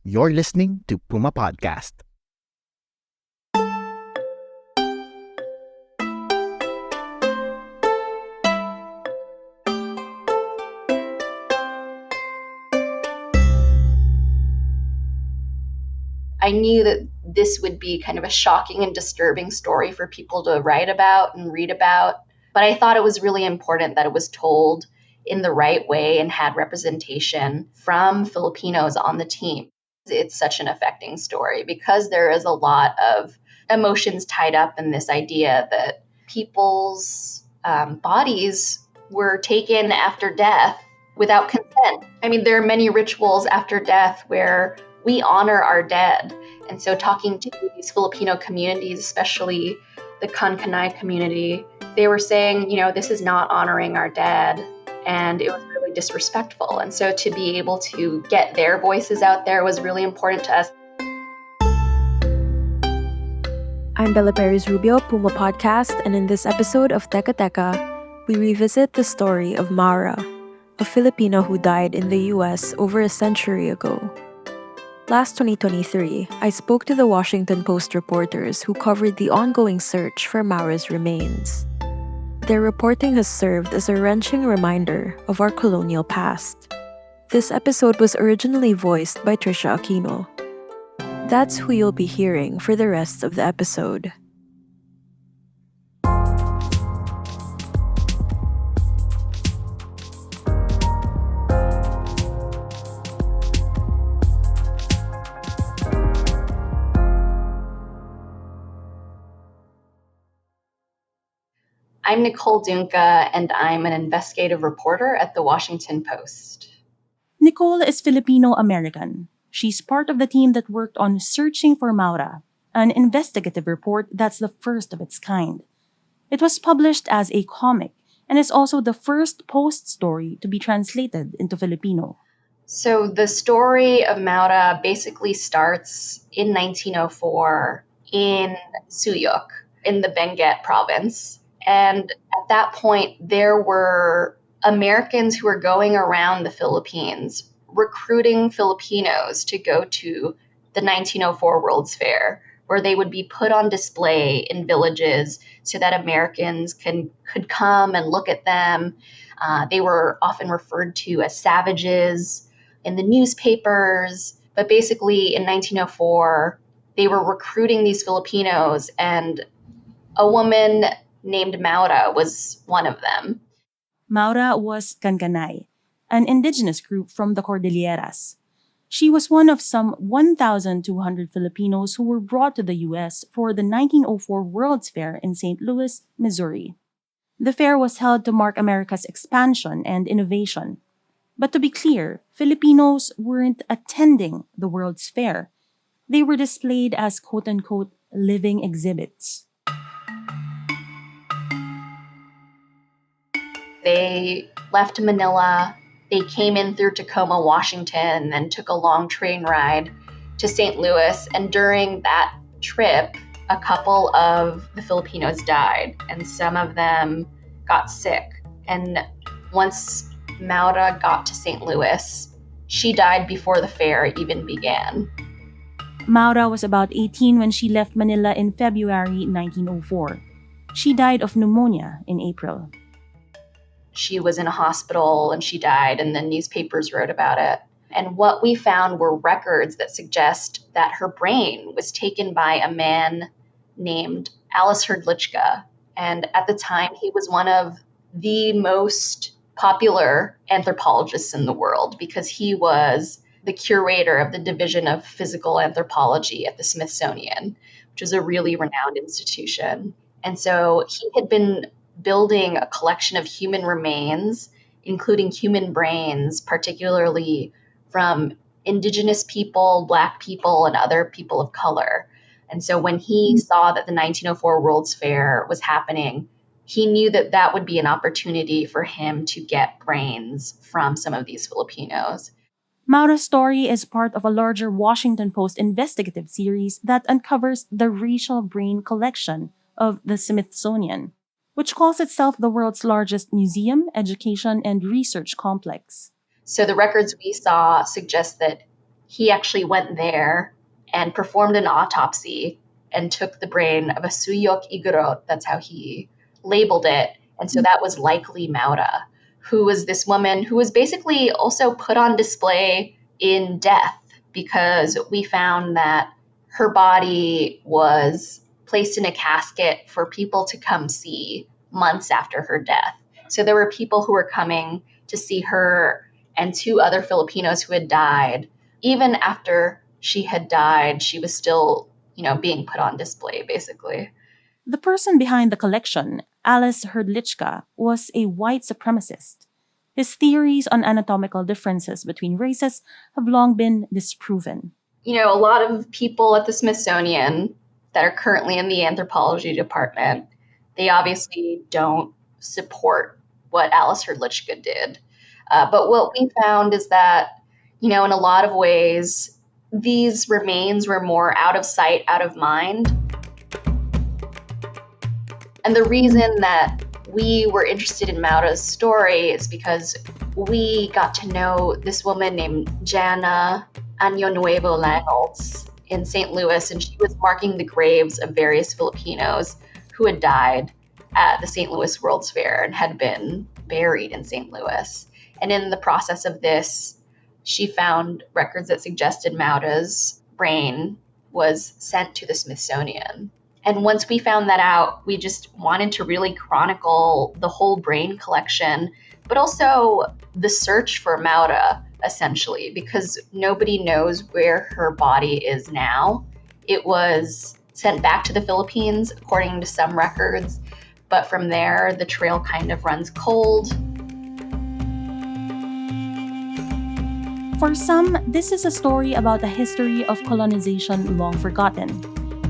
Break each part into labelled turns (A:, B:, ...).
A: You're listening to Puma Podcast.
B: I knew that this would be kind of a shocking and disturbing story for people to write about and read about. But I thought it was really important that it was told in the right way and had representation from Filipinos on the team. It's such an affecting story because there is a lot of emotions tied up in this idea that people's bodies were taken after death without consent. I mean, there are many rituals after death where we honor our dead. And so talking to these Filipino communities, especially the Kankanay community, they were saying, this is not honoring our dead. And it was really disrespectful. And so to be able to get their voices out there was really important to us.
C: I'm Bella Perez Rubio, Puma Podcast, and in this episode of Teka Teka, we revisit the story of Maura, a Filipino who died in the US over a century ago. Last 2023, I spoke to the Washington Post reporters who covered the ongoing search for Maura's remains. Their reporting has served as a wrenching reminder of our colonial past. This episode was originally voiced by Trisha Aquino. That's who you'll be hearing for the rest of the episode.
B: I'm Nicole Dunca, and I'm an investigative reporter at the Washington Post.
D: Nicole is Filipino-American. She's part of the team that worked on Searching for Maura, an investigative report that's the first of its kind. It was published as a comic and is also the first Post story to be translated into Filipino.
B: So the story of Maura basically starts in 1904 in Suyoc, in the Benguet province. And at that point, there were Americans who were going around the Philippines recruiting Filipinos to go to the 1904 World's Fair, where they would be put on display in villages so that Americans could come and look at them. They were often referred to as savages in the newspapers. But basically, in 1904, they were recruiting these Filipinos, and a woman named Maura was one of them.
D: Maura was Kankanay, an indigenous group from the Cordilleras. She was one of some 1,200 Filipinos who were brought to the U.S. for the 1904 World's Fair in St. Louis, Missouri. The fair was held to mark America's expansion and innovation. But to be clear, Filipinos weren't attending the World's Fair. They were displayed as quote-unquote living exhibits.
B: They left Manila, they came in through Tacoma, Washington, and took a long train ride to St. Louis. And during that trip, a couple of the Filipinos died, and some of them got sick. And once Maura got to St. Louis, she died before the fair even began.
D: Maura was about 18 when she left Manila in February 1904. She died of pneumonia in April.
B: She was in a hospital and she died, and the newspapers wrote about it. And what we found were records that suggest that her brain was taken by a man named Alice Hrdlicka. And at the time, he was one of the most popular anthropologists in the world because he was the curator of the Division of Physical Anthropology at the Smithsonian, which is a really renowned institution. And so he had been building a collection of human remains, including human brains, particularly from indigenous people, Black people, and other people of color. And so when he saw that the 1904 World's Fair was happening, he knew that that would be an opportunity for him to get brains from some of these Filipinos.
D: Maura's story is part of a larger Washington Post investigative series that uncovers the racial brain collection of the Smithsonian, which calls itself the world's largest museum, education, and research complex.
B: So the records we saw suggest that he actually went there and performed an autopsy and took the brain of a Suyoc Igorot. That's how he labeled it. And so that was likely Maura, who was this woman who was basically also put on display in death, because we found that her body was placed in a casket for people to come see months after her death. So there were people who were coming to see her and two other Filipinos who had died. Even after she had died, she was still, being put on display, basically.
D: The person behind the collection, Alice Hrdlichka, was a white supremacist. His theories on anatomical differences between races have long been disproven.
B: A lot of people at the Smithsonian that are currently in the anthropology department, they obviously don't support what Alice Hrdlichka did. But what we found is that, in a lot of ways, these remains were more out of sight, out of mind. And the reason that we were interested in Maura's story is because we got to know this woman named Jana Año Nuevo Langholtz in St. Louis, and she was marking the graves of various Filipinos who had died at the St. Louis World's Fair and had been buried in St. Louis. And in the process of this, she found records that suggested Maura's brain was sent to the Smithsonian. And once we found that out, we just wanted to really chronicle the whole brain collection, but also the search for Maura, essentially, because nobody knows where her body is now. It was sent back to the Philippines, according to some records, but from there, the trail kind of runs cold.
D: For some, this is a story about a history of colonization long forgotten,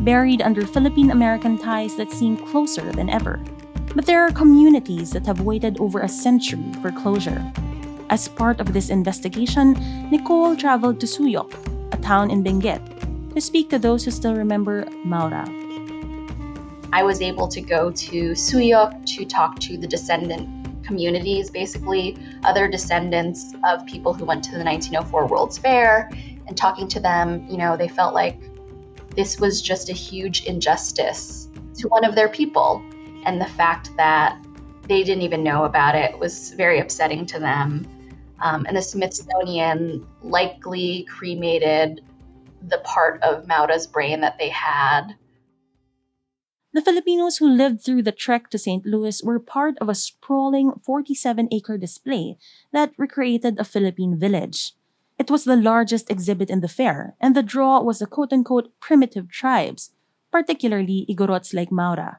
D: buried under Philippine-American ties that seem closer than ever. But there are communities that have waited over a century for closure. As part of this investigation, Nicole traveled to Suyoc, a town in Benguet, to speak to those who still remember Maura.
B: I was able to go to Suyoc to talk to the descendant communities, basically other descendants of people who went to the 1904 World's Fair, and talking to them, they felt like this was just a huge injustice to one of their people. And the fact that they didn't even know about it was very upsetting to them. And the Smithsonian likely cremated the part of Maura's brain that they had.
D: The Filipinos who lived through the trek to St. Louis were part of a sprawling 47-acre display that recreated a Philippine village. It was the largest exhibit in the fair, and the draw was the quote-unquote primitive tribes, particularly Igorots like Maura.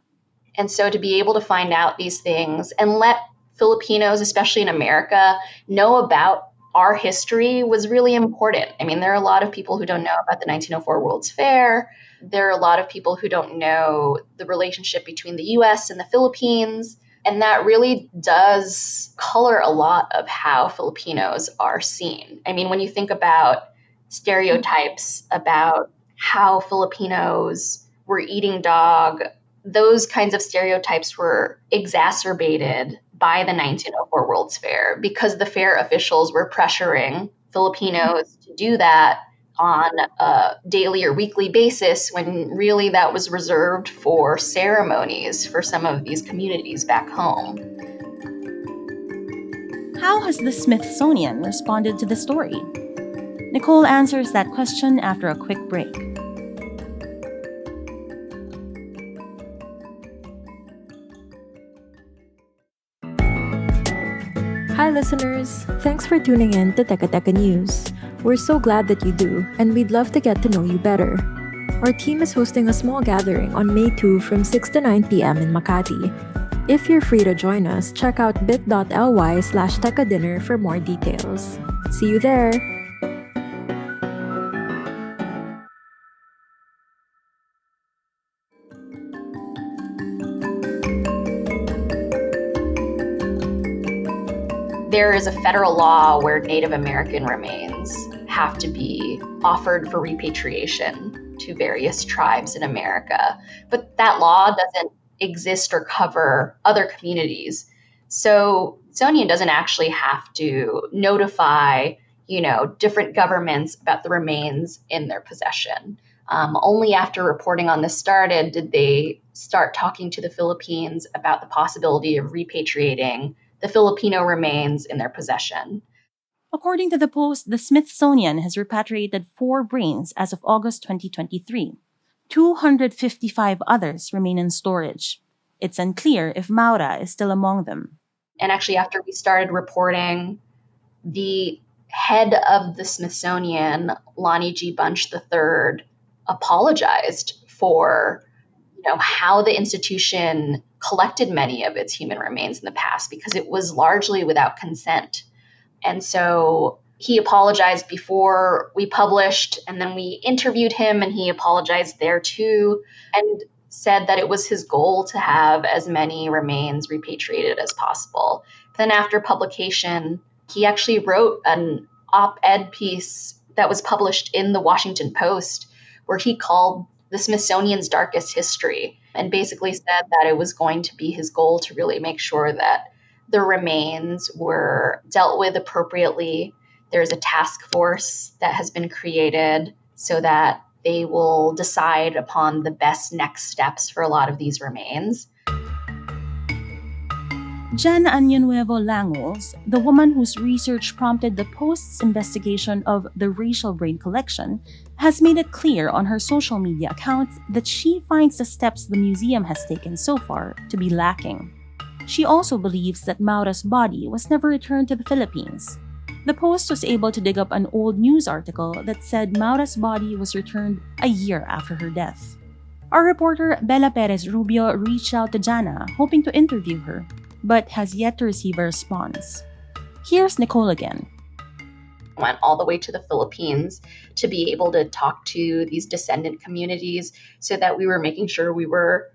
B: And so to be able to find out these things and let Filipinos, especially in America, know about our history was really important. I mean, there are a lot of people who don't know about the 1904 World's Fair. There are a lot of people who don't know the relationship between the U.S. and the Philippines. And that really does color a lot of how Filipinos are seen. I mean, when you think about stereotypes about how Filipinos were eating dog, those kinds of stereotypes were exacerbated by the 1904 World's Fair because the fair officials were pressuring Filipinos to do that on a daily or weekly basis when really that was reserved for ceremonies for some of these communities back home.
D: How has the Smithsonian responded to the story? Nicole answers that question after a quick break.
C: Hi listeners! Thanks for tuning in to Teka Teka News. We're so glad that you do, and we'd love to get to know you better. Our team is hosting a small gathering on May 2 from 6 to 9 p.m. in Makati. If you're free to join us, check out bit.ly/tekadinner for more details. See you there!
B: There is a federal law where Native American remains have to be offered for repatriation to various tribes in America. But that law doesn't exist or cover other communities. So Smithsonian doesn't actually have to notify, different governments about the remains in their possession. Only after reporting on this started did they start talking to the Philippines about the possibility of repatriating the Filipino remains in their possession.
D: According to the Post, the Smithsonian has repatriated 4 brains as of August 2023. 255 others remain in storage. It's unclear if Maura is still among them.
B: And actually, after we started reporting, the head of the Smithsonian, Lonnie G. Bunch III, apologized for how the institution collected many of its human remains in the past, because it was largely without consent. And so he apologized before we published, and then we interviewed him, and he apologized there too, and said that it was his goal to have as many remains repatriated as possible. Then after publication, he actually wrote an op-ed piece that was published in the Washington Post, where he called the Smithsonian's darkest history, and basically said that it was going to be his goal to really make sure that the remains were dealt with appropriately. There's a task force that has been created so that they will decide upon the best next steps for a lot of these remains.
D: Jan Añonuevo Langos, the woman whose research prompted the Post's investigation of the racial brain collection, has made it clear on her social media accounts that she finds the steps the museum has taken so far to be lacking. She also believes that Maura's body was never returned to the Philippines. The Post was able to dig up an old news article that said Maura's body was returned a year after her death. Our reporter Bella Perez Rubio reached out to Jana, hoping to interview her, but has yet to receive a response. Here's Nicole again.
B: Went all the way to the Philippines to be able to talk to these descendant communities so that we were making sure we were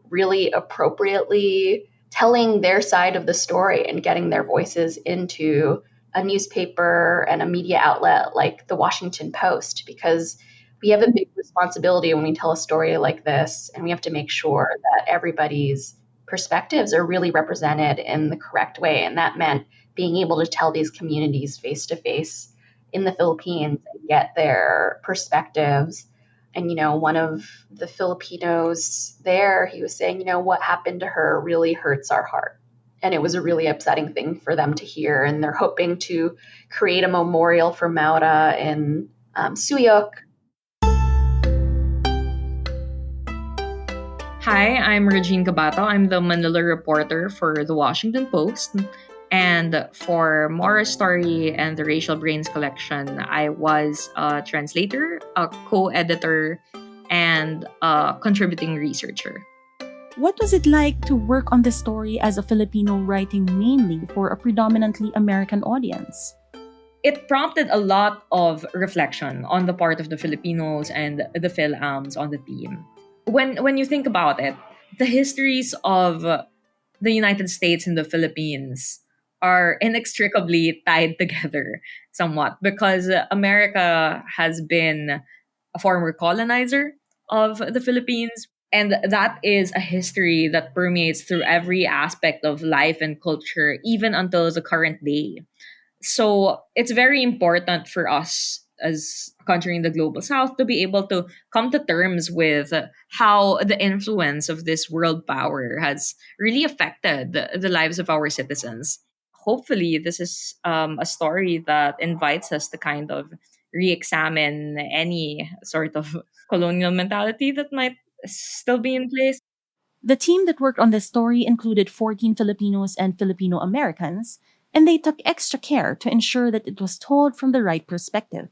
B: really appropriately telling their side of the story and getting their voices into a newspaper and a media outlet like the Washington Post, because we have a big responsibility when we tell a story like this, and we have to make sure that everybody's perspectives are really represented in the correct way. And that meant being able to tell these communities face to face in the Philippines and get their perspectives. And, one of the Filipinos there, he was saying, what happened to her really hurts our heart. And it was a really upsetting thing for them to hear. And they're hoping to create a memorial for Maura in Suyoc.
E: Hi, I'm Regine Cabato. I'm the Manila reporter for the Washington Post. And for Maura's story and the Racial Brains collection, I was a translator, a co-editor, and a contributing researcher.
D: What was it like to work on this story as a Filipino writing mainly for a predominantly American audience?
E: It prompted a lot of reflection on the part of the Filipinos and the Phil-Ams on the team. When you think about it, the histories of the United States and the Philippines are inextricably tied together somewhat, because America has been a former colonizer of the Philippines. And that is a history that permeates through every aspect of life and culture, even until the current day. So it's very important for us as a country in the global south to be able to come to terms with how the influence of this world power has really affected the lives of our citizens. Hopefully, this is a story that invites us to kind of re-examine any sort of colonial mentality that might still be in place.
D: The team that worked on this story included 14 Filipinos and Filipino-Americans, and they took extra care to ensure that it was told from the right perspective.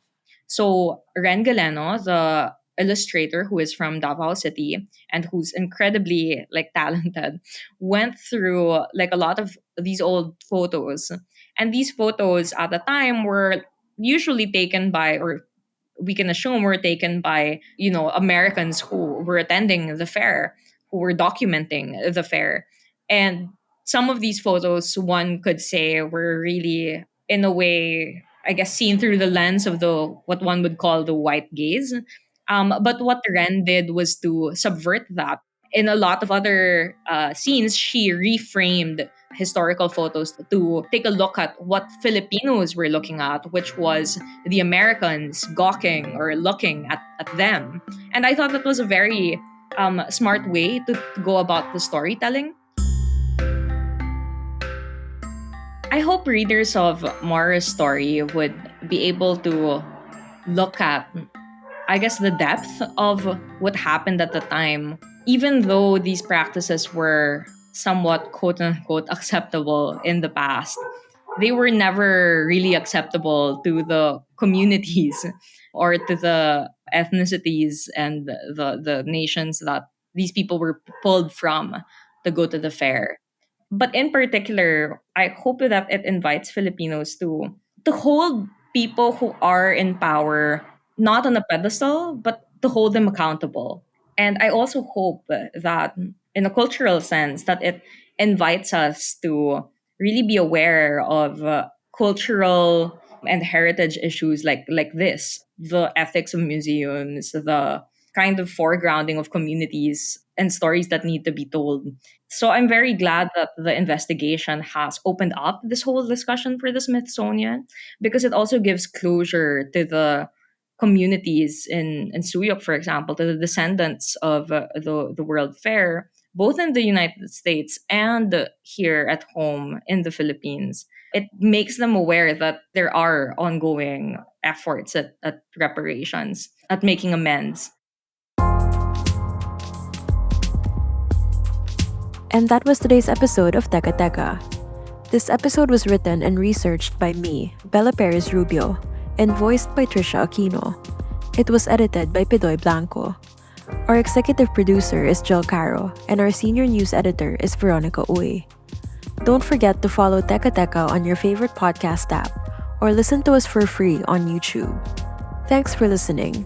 E: So Ren Galeno, the illustrator who is from Davao City and who's incredibly talented, went through a lot of these old photos. And these photos at the time were usually taken by, or we can assume were taken by, Americans who were attending the fair, who were documenting the fair. And some of these photos, one could say, were really, in a way, I guess, seen through the lens of the what one would call the white gaze. But what Ren did was to subvert that. In a lot of other scenes, she reframed historical photos to take a look at what Filipinos were looking at, which was the Americans gawking or looking at them. And I thought that was a very smart way to go about the storytelling. I hope readers of Maura's story would be able to look at, I guess, the depth of what happened at the time, even though these practices were somewhat quote unquote acceptable in the past. They were never really acceptable to the communities or to the ethnicities and the nations that these people were pulled from to go to the fair. But in particular, I hope that it invites Filipinos to hold people who are in power not on a pedestal, but to hold them accountable. And I also hope that, in a cultural sense, that it invites us to really be aware of cultural and heritage issues like this, the ethics of museums, the kind of foregrounding of communities and stories that need to be told. So I'm very glad that the investigation has opened up this whole discussion for the Smithsonian, because it also gives closure to the communities in Suyoc, for example, to the descendants of the World Fair, both in the United States and here at home in the Philippines. It makes them aware that there are ongoing efforts at reparations, at making amends.
C: And that was today's episode of Teka Teka. This episode was written and researched by me, Bella Perez Rubio, and voiced by Trisha Aquino. It was edited by Pidoy Blanco. Our executive producer is Jill Caro, and our senior news editor is Veronica Uy. Don't forget to follow Teka Teka on your favorite podcast app, or listen to us for free on YouTube. Thanks for listening.